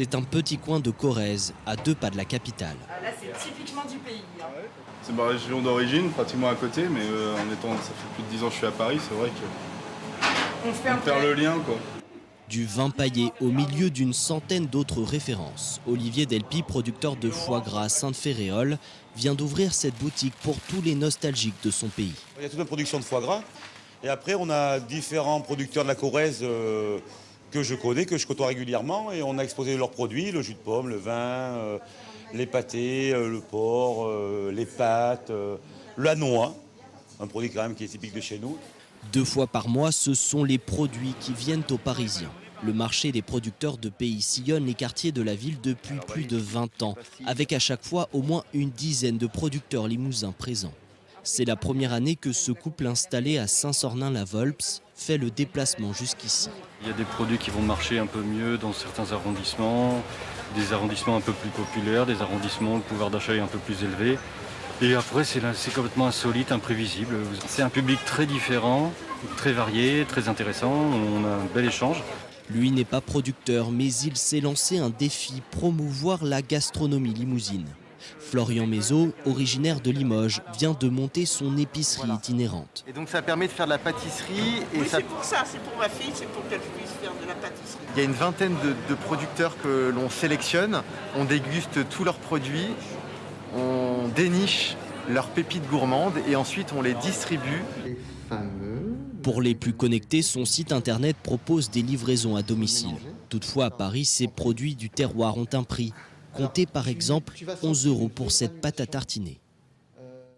C'est un petit coin de Corrèze, à 2 pas de la capitale. Là, c'est typiquement du pays. C'est ma région d'origine, pratiquement à côté, mais ça fait plus de 10 ans que je suis à Paris, c'est vrai qu'on perd le lien, quoi. Du vin paillé au milieu d'une centaine d'autres références. Olivier Delpy, producteur de foie gras Sainte-Féréole, vient d'ouvrir cette boutique pour tous les nostalgiques de son pays. Il y a toute une production de foie gras. Et après, on a différents producteurs de la Corrèze que je connais, que je côtoie régulièrement. Et on a exposé leurs produits, le jus de pomme, le vin, les pâtés, le porc, les pâtes, la noix. Un produit quand même qui est typique de chez nous. 2 fois par mois, ce sont les produits qui viennent aux Parisiens. Le marché des producteurs de pays sillonne les quartiers de la ville depuis plus de 20 ans, avec à chaque fois au moins une dizaine de producteurs limousins présents. C'est la première année que ce couple installé à Saint-Sornin-la-Volps fait le déplacement jusqu'ici. Il y a des produits qui vont marcher un peu mieux dans certains arrondissements, des arrondissements un peu plus populaires, des arrondissements où le pouvoir d'achat est un peu plus élevé. Et après, c'est complètement insolite, imprévisible. C'est un public très différent, très varié, très intéressant. On a un bel échange. Lui n'est pas producteur, mais il s'est lancé un défi, promouvoir la gastronomie limousine. Florian Mézot, originaire de Limoges, vient de monter son épicerie itinérante. Et donc ça permet de faire de la pâtisserie. Et Oui, c'est pour ça, c'est pour ma fille, c'est pour qu'elle puisse faire de la pâtisserie. Il y a une vingtaine de producteurs que l'on sélectionne, on déguste tous leurs produits, on déniche leurs pépites gourmandes et ensuite on les distribue. Les fameux... Pour les plus connectés, son site internet propose des livraisons à domicile. Toutefois, à Paris, ces produits du terroir ont un prix. Comptez par exemple 11 € pour cette pâte à tartiner.